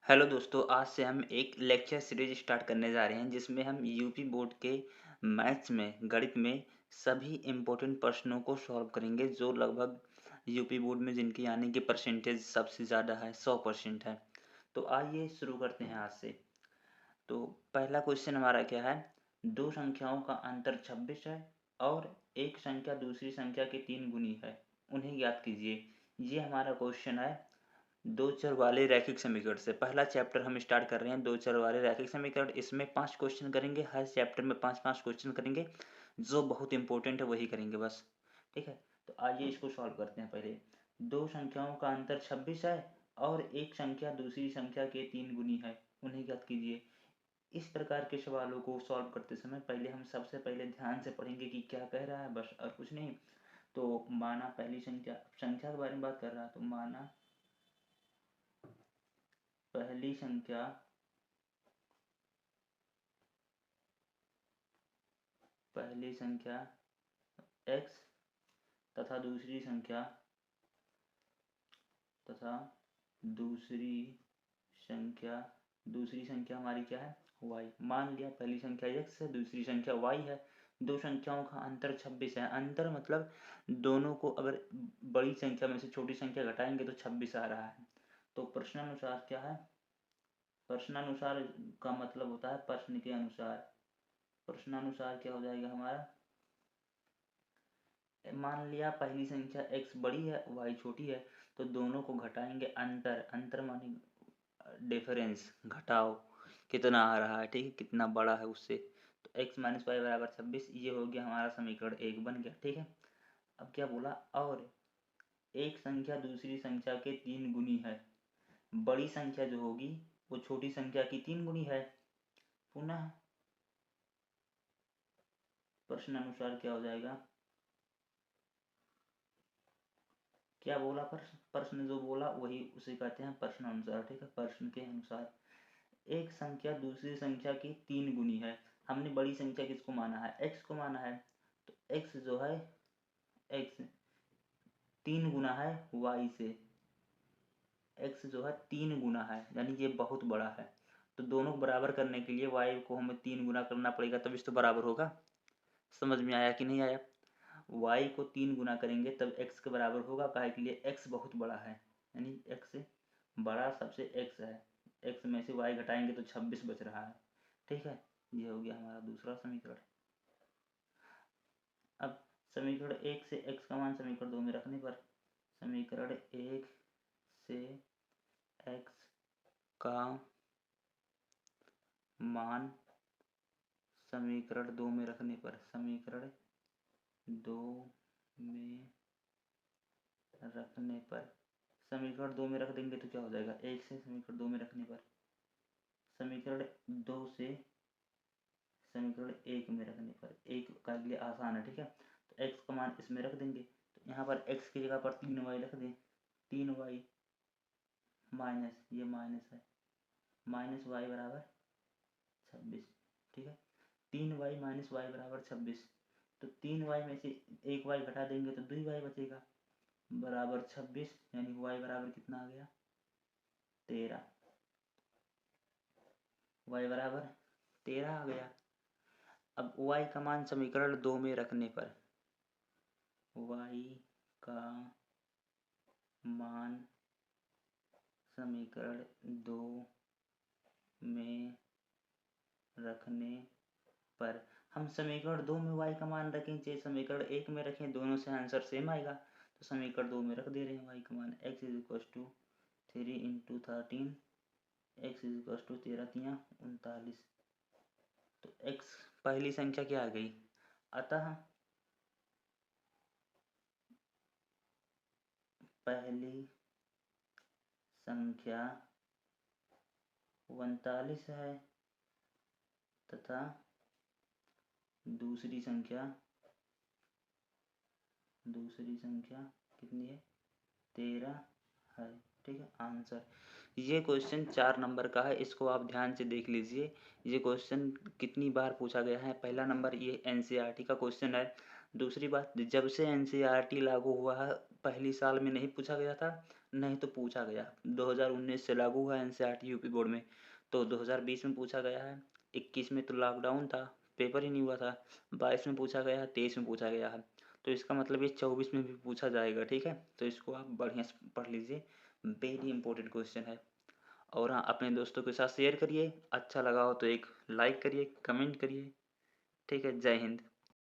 Hello दोस्तों, आज से हम एक लेक्चर सीरीज स्टार्ट करने जा रहे हैं जिसमें हम यूपी बोर्ड के मैथ्स में गणित में सभी इम्पोर्टेंट प्रश्नों को सॉल्व करेंगे जो लगभग यूपी बोर्ड में जिनकी आने की परसेंटेज सबसे ज़्यादा है, 100% है। तो आइए शुरू करते हैं आज से। तो पहला क्वेश्चन हमारा क्या है, दो संख्याओं का अंतर 26 है और एक संख्या दूसरी संख्या के 3 गुनी है, उन्हें ज्ञात कीजिए। ये हमारा क्वेश्चन है दो चर वाले रैखिक समीकरण से। पहला चैप्टर हम स्टार्ट कर रहे हैं, दो चर वाले रैखिक समीकरण। इसमें 5 क्वेश्चन करेंगे, हर चैप्टर में 5-5 क्वेश्चन करेंगे। जो बहुत इंपॉर्टेंट है वही करेंगे बस, ठीक है। तो आइए इसको सॉल्व करते हैं। पहले दो संख्याओं का अंतर 26 है और एक संख्या दूसरी संख्या के 3 गुनी है, उन्हें ज्ञात कीजिए। इस प्रकार के सवालों को सॉल्व करते समय पहले हम सबसे पहले ध्यान से पढ़ेंगे कि क्या कह रहा है, बस और कुछ नहीं। तो माना पहली संख्या संख्या के बारे में बात कर रहा है, तो माना पहली संख्या x तथा दूसरी संख्या हमारी क्या है, y। मान लिया पहली संख्या x है, दूसरी संख्या y है। दो संख्याओं का अंतर 26 है। अंतर मतलब दोनों को अगर बड़ी संख्या में से छोटी संख्या घटाएंगे तो 26 आ रहा है। तो प्रश्नानुसार क्या है, प्रश्नानुसार का मतलब होता है प्रश्न के अनुसार। प्रश्नानुसार क्या हो जाएगा हमारा, मान लिया पहली संख्या x बड़ी है y छोटी है, तो दोनों को घटाएंगे। अंतर माने डिफरेंस, घटाओ कितना आ रहा है, ठीक है, कितना बड़ा है उससे। तो x माइनस वाई बराबर 26, ये हो गया हमारा समीकरण 1 बन गया, ठीक है। अब क्या बोला, और एक संख्या दूसरी संख्या के 3 गुनी है। बड़ी संख्या जो होगी वो छोटी संख्या की 3 गुनी है। पुनः प्रश्न अनुसार क्या हो जाएगा, क्या बोला, प्रश्न जो बोला वही उसे कहते हैं प्रश्न अनुसार, ठीक है। प्रश्न के अनुसार एक संख्या दूसरी संख्या की 3 गुनी है। हमने बड़ी संख्या किसको माना है, x को माना है। तो x जो है, x 3 गुना है y से। x जो है 3 गुना है, यानी ये बहुत बड़ा है। तो दोनों को बराबर करने के लिए y को हमें 3 गुना करना पड़ेगा, तब इस तो बराबर होगा। समझ में आया कि नहीं आया, y को 3 गुना करेंगे तब x के बराबर होगा। काहे के लिए, x बहुत बड़ा है, यानी x से बड़ा सबसे x है। x में से y घटाएंगे तो 26 बच रहा है, ठीक है। ये हो गया हमारा दूसरा समीकरण। अब समीकरण 1 से x का मान समीकरण 2 में रखने पर, समीकरण 1 से x का मान समीकरण 2 में रखने पर, समीकरण 2 में रखने पर, समीकरण 2 में रख देंगे तो क्या हो जाएगा, 1 से समीकरण 2 में रखने पर, समीकरण 2 से समीकरण 1 में रखने पर, एक का लिए आसान है, ठीक है। तो x का मान इसमें रख देंगे, तो यहाँ पर x की जगह पर 3y रख दें। 3y माइनस, ये माइनस है, माइनस वाई बराबर 26, ठीक है। 3y माइनस वाई बराबर 26। तो 3y में से एक y घटा देंगे तो 2y बचेगा, बराबर 26, यानी y बराबर कितना आ गया, 13। y बराबर 13 आ गया। अब y का मान समीकरण 2 में रखने पर, y का मान समीकरण 2 में रखने पर, हम समीकरण 2 में y का मान रखें चाहे समीकरण 1 में रखें, दोनों से आंसर सेम आएगा। तो समीकरण 2 में रख दे रहे हैं y का मान, x is equal to 3 into 13, x is equal to 13 39। तो x पहली संख्या क्या आ गई, अतः पहली संख्या 39 है तथा दूसरी संख्या कितनी है, 13 है, ठीक है। आंसर, ये क्वेश्चन 4 नंबर का है, इसको आप ध्यान से देख लीजिए। ये क्वेश्चन कितनी बार पूछा गया है, पहला नंबर ये एनसीईआरटी का क्वेश्चन है। दूसरी बात, जब से एनसीईआरटी लागू हुआ है पहली साल में नहीं पूछा गया था, नहीं तो पूछा गया। 2019 से लागू हुआ एनसीईआरटी यूपी बोर्ड में, तो 2020 में पूछा गया है। 21 में तो लॉकडाउन था, पेपर ही नहीं हुआ था। 22 में पूछा गया है, 23 में पूछा गया है। तो इसका मतलब ये 24 में भी पूछा जाएगा, ठीक है। तो इसको आप बढ़िया से पढ़ लीजिए, वेरी इंपॉर्टेंट क्वेश्चन है। और हाँ, अपने दोस्तों के साथ शेयर करिए, अच्छा लगा हो तो एक लाइक करिए, कमेंट करिए। ठीक है, जय हिंद।